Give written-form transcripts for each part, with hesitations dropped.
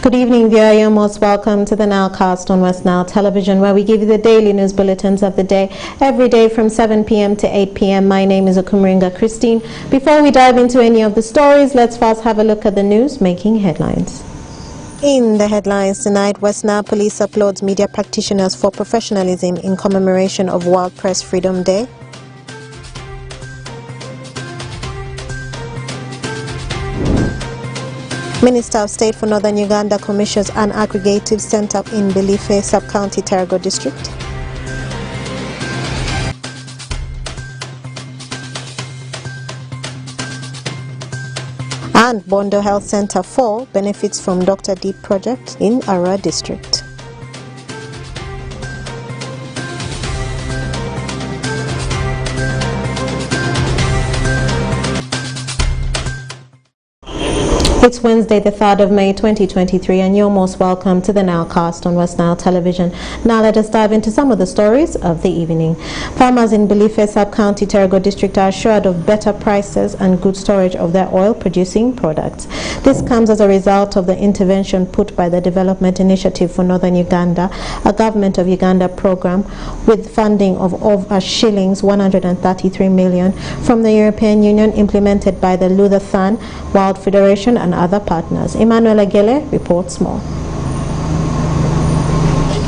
Good evening, viewer. You're most welcome to the Nilecast on Westnile Television, where we give you the daily news bulletins of the day, every day from 7 p.m. to 8 p.m. My name is Okumringa Christine. Before we dive into any of the stories, let's first have a look at the news making headlines. In the headlines tonight, Westnile Police applauds media practitioners for professionalism in commemoration of World Press Freedom Day. Minister of State for Northern Uganda commissions an aggregative center in Bilife Sub-County, Terego District. And Bondo Health Center 4 benefits from Dr. Deep project in Arua District. It's Wednesday, the 3rd of May 2023, and you're most welcome to the Nilecast on Westnile Television. Now let us dive into some of the stories of the evening. Farmers in Bilife Sub-County, Terego District are assured of better prices and good storage of their oil-producing products. This comes as a result of the intervention put by the Development Initiative for Northern Uganda, a Government of Uganda program with funding of over shillings 133 million from the European Union, implemented by the Luther World Federation and other partners. Emmanuel Agele reports more. I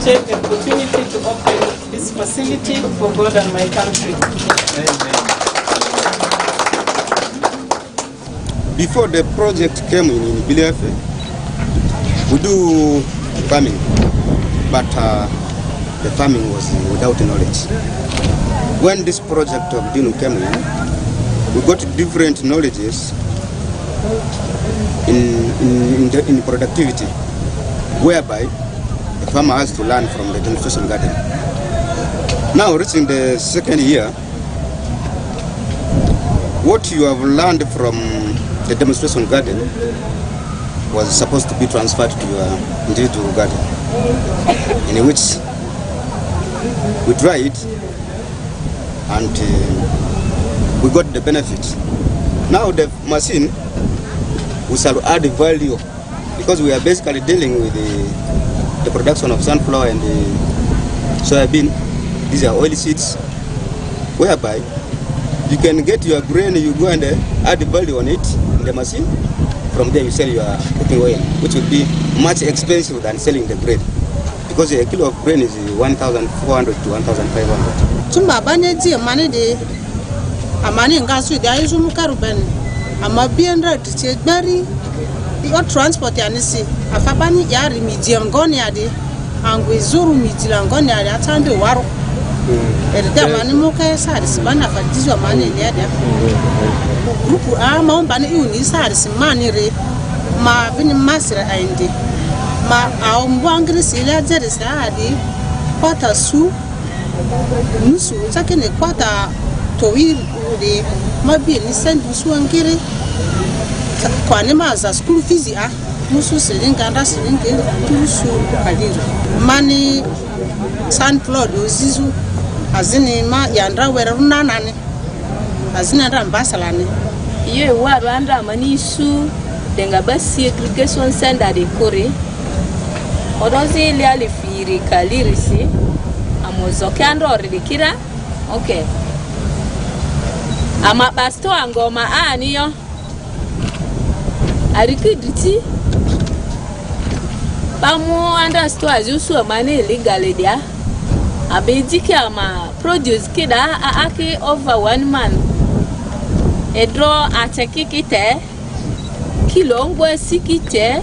take the opportunity to open this facility for God and my country. Before the project came in Bilife, we do farming, but the farming was without knowledge. When this project of Dinu came in, we got different knowledges in productivity, whereby the farmer has to learn from the demonstration garden. Now, reaching the second year, what you have learned from the demonstration garden was supposed to be transferred to your individual garden, in which we tried and we got the benefit. Now the machine, we shall add value, because we are basically dealing with the production of sunflower and the soybean. These are oil seeds, whereby you can get your grain, you go and add value on it in the machine. From there you sell your cooking oil, which would be much expensive than selling the grain, because a kilo of grain is 1,400 to 1,500. Tumba baneti amani de amani ngasu de ayu mukaruben. Ama bienra tichebari yo transport yanisi afabani yari midiangoni ade angwezuru midilangoni ade atande waro erida mani muka saris bana fadizo mani liada grupu ama ombani uni saris mani re ma bini masira ainde ma aombwangri sila jerisa ade kwata su nusu takene kwata towil de mabi ni sendu suangiri kwa nema za school fees a musu silinga nda silinga tusu kadiri mani sunflower dozizu azini ma yandra wera runanane azina nda mbasalane ye wa rwanda mani su denga basi irrigation center de kore odozi ile alifiri kalirisi amozo kando ridikira okay ama basto angoma aniyo arikiditi bamu understand azusu mani illegal dia abejike ama produce kida aki over 1 man edro atekikite kilo ngwe sikite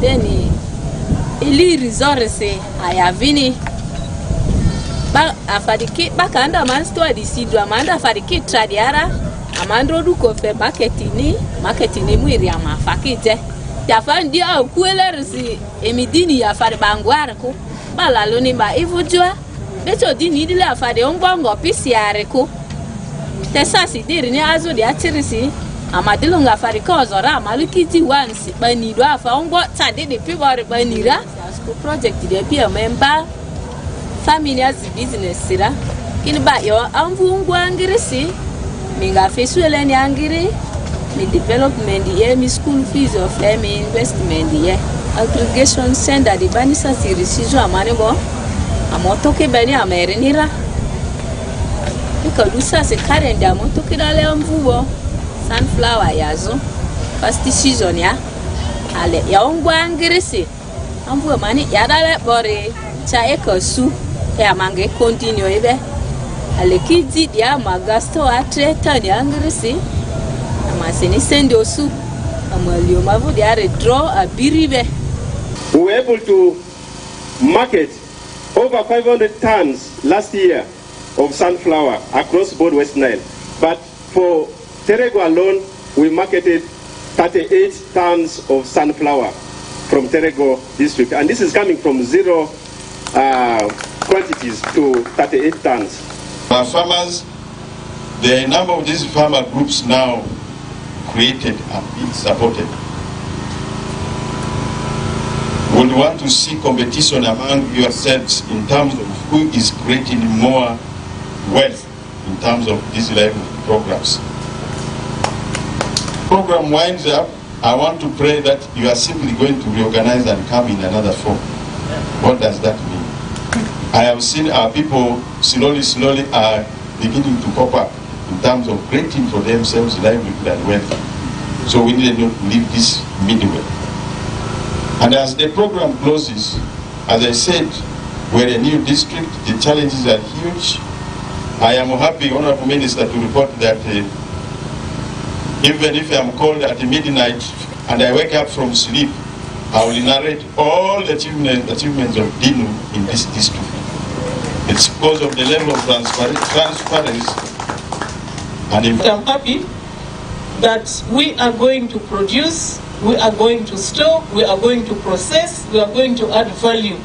deni ili resource ayavini ba afadiki bakanda man store disidu amanda afadiki tradiara amandro du ko fe marketini mwiri ama fakite tafandi au kuelerisi emidini ya fari bangware ko bala loni ba ivujwa beto dini dile afade ongbongo pisiare ko tesasi diri ni azo di atirisi amadilo nga fari ko zora malukiti once banido afa ongbo tade de pibore banira school project de pia member family as business sira kini ba yo amvu ngwangirisi minga fesuele ni angiri mi development ye mi school fees of mi investment ye aggregation center di bani sa siri sijo amane bo amotoke bani amerinira ikalusa se karenda amotoke dale amvubo sunflower yazo first season ya ale ya ongwa angirisi amvubo mani ya dale bore cha ekosu ya mange continue ibe ale kidi dia magasto atre tani angirisi amaseni send osu amalio mavu dia redraw abiribe. We were able to market over 500 tons last year of sunflower across board West Nile. But for Terego alone, we marketed 38 tons of sunflower from Terego district. And this is coming from zero quantities to 38 tons. Our farmers, there are a number of these farmer groups now created and being supported. Would want to see competition among yourselves in terms of who is creating more wealth in terms of these level programs. Program winds up. I want to pray that you are simply going to reorganize and come in another form. What does that mean? I have seen our people slowly are beginning to cope up in terms of creating for themselves livelihood and wealth. So we need to leave this middleway. And as the program closes, as I said, we're a new district, the challenges are huge. I am happy, Honorable Minister, to report that even if I'm called at midnight and I wake up from sleep, I will narrate all the achievements of Dinu in this district. It's because of the level of transparency. And I'm happy that we are going to produce, we are going to store, we are going to process, we are going to add value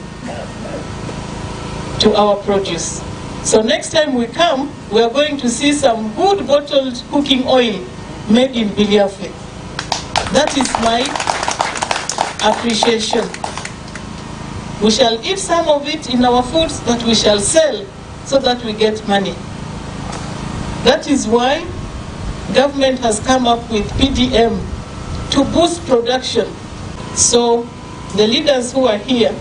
to our produce. So next time we come, we are going to see some good bottled cooking oil made in Biliafe. That is my appreciation. We shall eat some of it in our foods that we shall sell so that we get money. That is why government has come up with PDM to boost production. So the leaders who are here,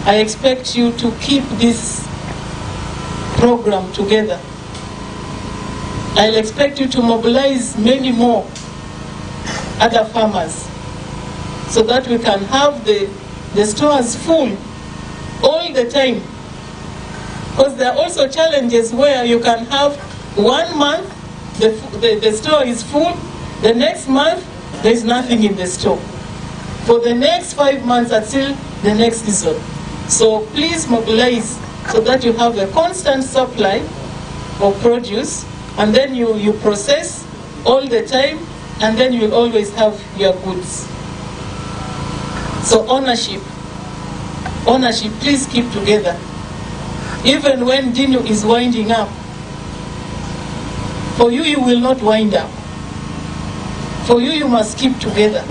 I expect you to keep this program together. I'll expect you to mobilize many more other farmers so that we can have the stores full all the time. Because there are also challenges where you can have 1 month, the store is full, the next month, there's nothing in the store. For the next 5 months until the next season. So please mobilize so that you have a constant supply of produce, and then you process all the time, and then you will always have your goods. So ownership, please keep together. Even when Dinu is winding up, for you, you will not wind up. For you, you must keep together.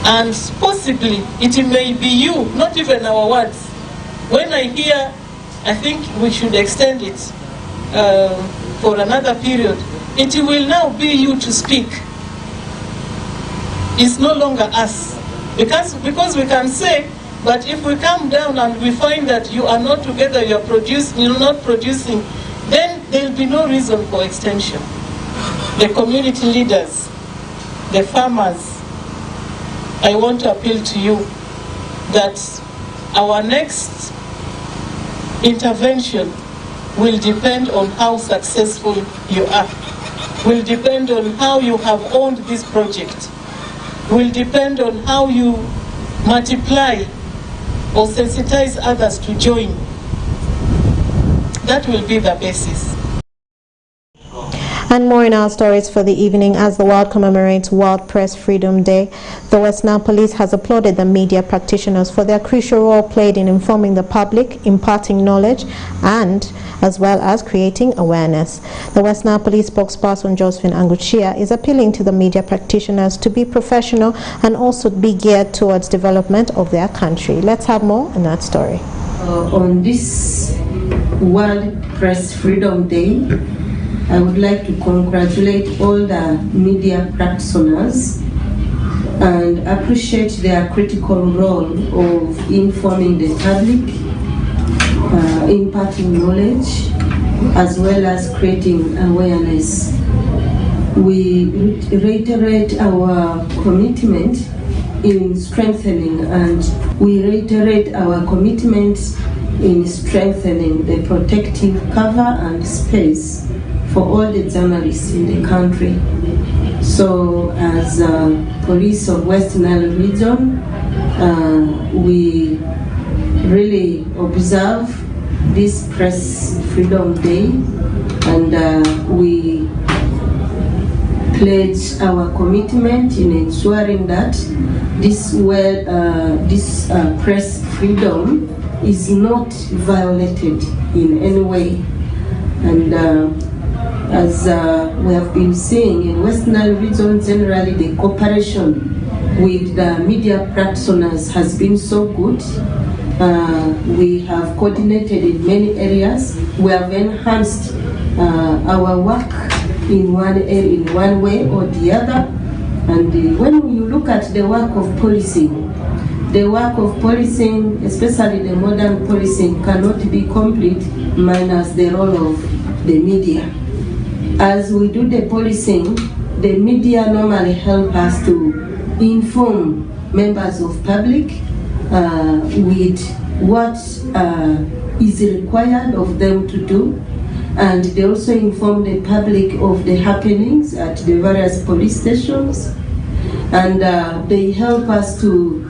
And possibly, it may be you, not even our words. When I hear, I think we should extend it for another period. It will now be you to speak. It's no longer us. Because we can say, but if we come down and we find that you are not together, you're not producing, then there'll be no reason for extension. The community leaders, the farmers, I want to appeal to you that our next intervention will depend on how successful you are, will depend on how you have owned this project, will depend on how you multiply or sensitize others to join. That will be the basis. And more in our stories for the evening. As the world commemorates World Press Freedom Day, the Westnile Police has applauded the media practitioners for their crucial role played in informing the public, imparting knowledge, and as well as creating awareness. The Westnile Police spokesperson Josephine Anguchia is appealing to the media practitioners to be professional and also be geared towards development of their country. Let's have more in that story. On this World Press Freedom Day, I would like to congratulate all the media practitioners and appreciate their critical role of informing the public, imparting knowledge, as well as creating awareness. We reiterate our commitment in strengthening, and we reiterate our commitment in strengthening the protective cover and space for all the journalists in the country. So as police of Westnile region, we really observe this Press Freedom Day, and we pledge our commitment in ensuring that this press freedom is not violated in any way. And as we have been seeing in Westnile region, generally the cooperation with the media practitioners has been so good. We have coordinated in many areas. We have enhanced our work in one way or the other. And when you look at the work of policing, especially the modern policing, cannot be complete minus the role of the media. As we do the policing, the media normally help us to inform members of public with what is required of them to do, and they also inform the public of the happenings at the various police stations, and they help us to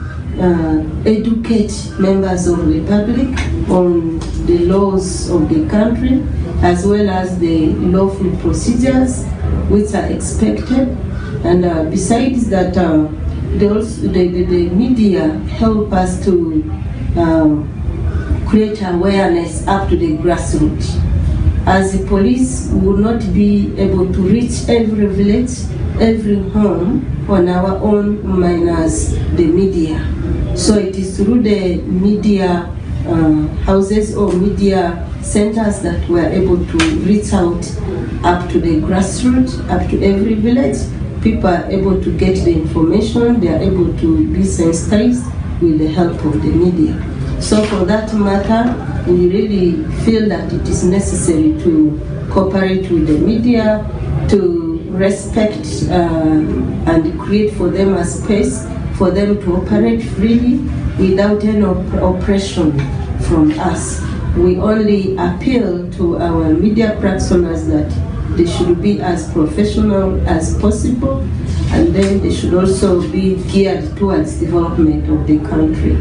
educate members of the public on the laws of the country, as well as the lawful procedures which are expected. And besides that, the media help us to create awareness up to the grassroots. As the police would not be able to reach every village, every home on our own minus the media. So it is through the media houses or media centers that we are able to reach out up to the grassroots, up to every village. People are able to get the information, they are able to be sensitized with the help of the media. So for that matter, we really feel that it is necessary to cooperate with the media, to respect and create for them a space for them to operate freely without any oppression from us. We only appeal to our media practitioners that they should be as professional as possible, and then they should also be geared towards development of the country.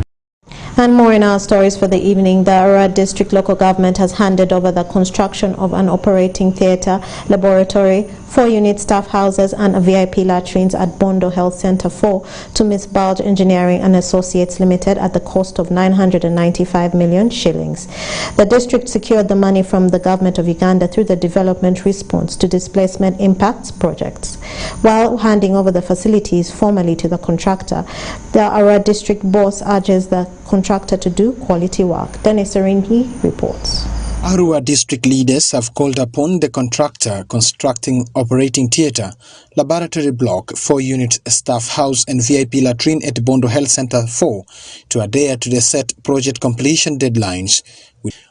And more in our stories for the evening. The Arua District Local Government has handed over the construction of an operating theatre, laboratory, 4-unit staff houses and a VIP latrines at Bondo Health Center 4 to Miss Bulge Engineering and Associates Limited at the cost of 995 million shillings. The district secured the money from the government of Uganda through the Development Response to Displacement Impacts projects. While handing over the facilities formally to the contractor, the Arua District boss urges the contractor to do quality work. Dennis Orinhi reports. Arua district leaders have called upon the contractor constructing operating theatre, laboratory block, 4-unit staff house and VIP latrine at Bondo Health Center 4 to adhere to the set project completion deadlines.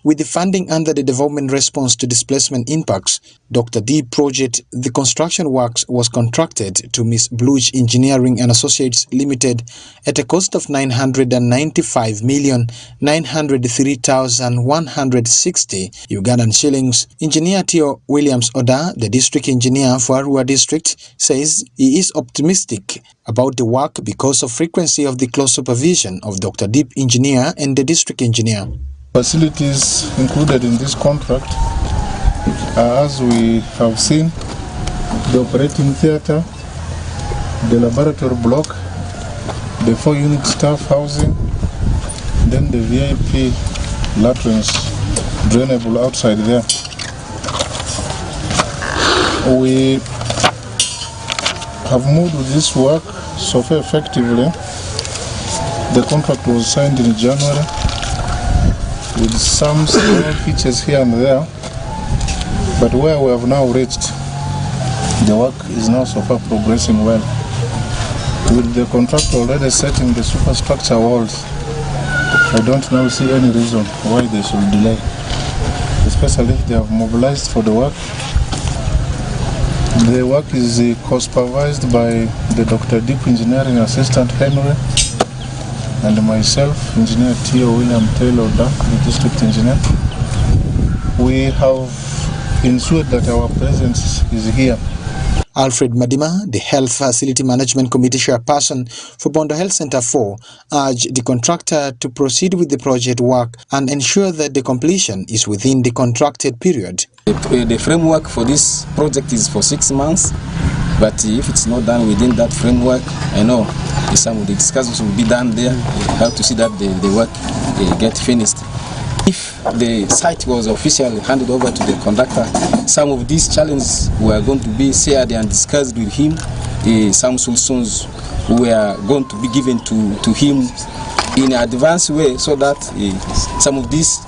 With the funding under the Development Response to Displacement Impacts, Dr. D project, the construction works was contracted to Miss Bulge Engineering and Associates Limited at a cost of 995,903,160 Ugandan shillings. Engineer Theo Williams Oda, the district engineer for Arua district, says he is optimistic about the work because of frequency of the close supervision of Dr. Deep engineer and the district engineer. Facilities included in this contract are, as we have seen, the operating theatre, the laboratory block, the 4-unit staff housing, then the VIP latrines drainable outside there. We have moved with this work so far effectively. The contract was signed in January, with some small features here and there. But where we have now reached, the work is now so far progressing well. With the contractor already setting the superstructure walls, I don't now see any reason why they should delay, especially if they have mobilized for the work. The work is co-supervised by the Dr. Deep Engineering Assistant Henry and myself, Engineer T.O. William Taylor, the District Engineer. We have ensured that our presence is here. Alfred Madima, the Health Facility Management Committee chairperson for Bondo Health Center 4, urged the contractor to proceed with the project work and ensure that the completion is within the contracted period. The framework for this project is for 6 months, but if it's not done within that framework, I know some of the discussions will be done there, how to see that the work get finished. If the site was officially handed over to the contractor, some of these challenges were going to be shared and discussed with him. Some solutions were going to be given to him in an advanced way, so that some of these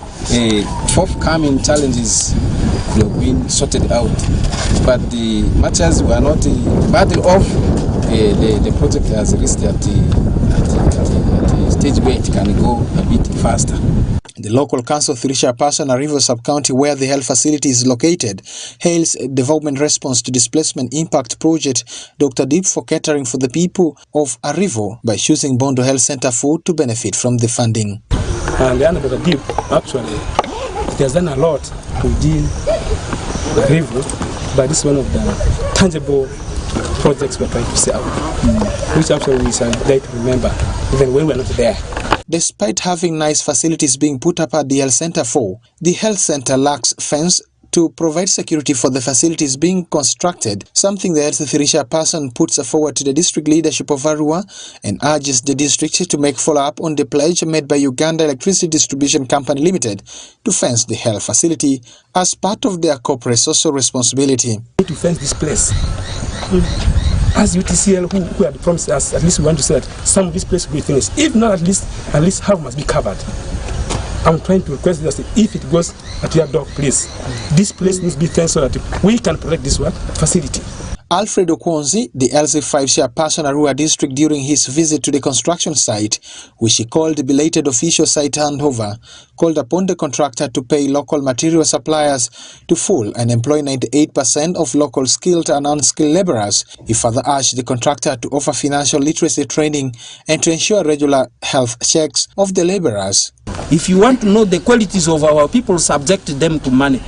forthcoming challenges could have been sorted out. But the matters were not badly off. The project has reached at the stage where it can go a bit faster. The local council 3 chairperson, Arrivo Sub-County, where the health facility is located, hails development response to displacement impact project Dr. Deep for catering for the people of Arrivo by choosing Bondo Health Center 4 to benefit from the funding. And Dr. Deep, actually, it has done a lot to deal with Arrivo, but this is one of the tangible projects we're trying to see out, which actually we shall like to remember even when we're not there. Despite having nice facilities being put up at the Health Center 4, the health center lacks fence to provide security for the facilities being constructed, something the Health 3 chairperson puts forward to the district leadership of Arua and urges the district to make follow-up on the pledge made by Uganda Electricity Distribution Company Limited to fence the health facility as part of their corporate social responsibility. To fence this place. As UTCL, who had promised us, at least we want to say that some of this place will be finished. If not, at least half must be covered. I'm trying to request that if it goes at your door, please, this place needs to be fenced so that we can protect this facility. Alfredo Kwonzi, the LC5 chairperson Arua district, during his visit to the construction site, which he called belated official site handover, called upon the contractor to pay local material suppliers to full and employ 98% of local skilled and unskilled laborers. He further urged the contractor to offer financial literacy training and to ensure regular health checks of the laborers. If you want to know the qualities of our people, subject them to money.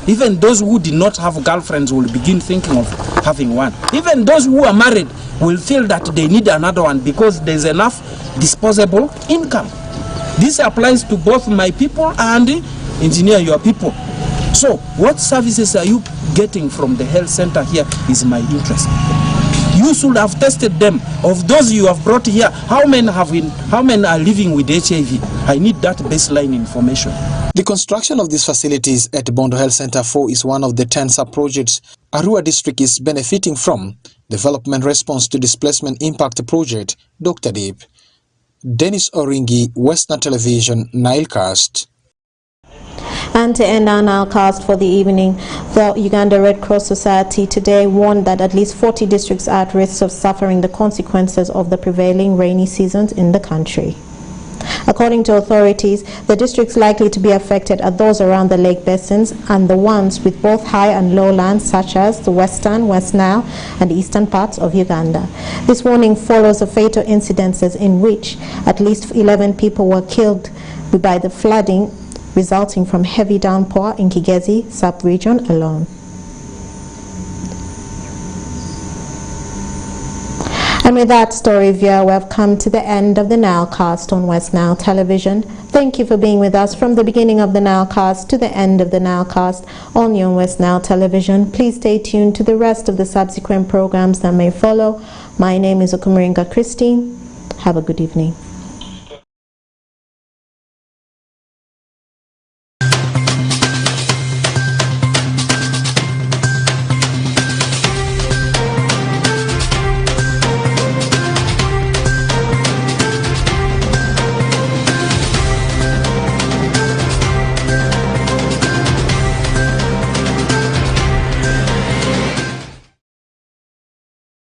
Even those who did not have girlfriends will begin thinking of having one. Even those who are married will feel that they need another one because there's enough disposable income. This applies to both my people and engineer your people. So what services are you getting from the health center here is my interest. You should have tested them. Of those you have brought here, how many are living with HIV? I need that baseline information. The construction of these facilities at Bondo Health Center 4 is one of the 10 sub-projects Arua district is benefiting from. Development Response to Displacement Impact Project, Dr. Deep. Dennis Oringi, Westnile Television, Nilecast. And to end our Nilecast for the evening, the Uganda Red Cross Society today warned that at least 40 districts are at risk of suffering the consequences of the prevailing rainy seasons in the country. According to authorities, the districts likely to be affected are those around the lake basins and the ones with both high and low lands, such as the western, West Nile, and eastern parts of Uganda. This warning follows the fatal incidences in which at least 11 people were killed by the flooding resulting from heavy downpour in Kigezi sub-region alone. And with that story, viewer, we have come to the end of the Nilecast on Westnile Television. Thank you for being with us from the beginning of the Nilecast to the end of the Nilecast only on Westnile Television. Please stay tuned to the rest of the subsequent programs that may follow. My name is Okumuringa Christine. Have a good evening.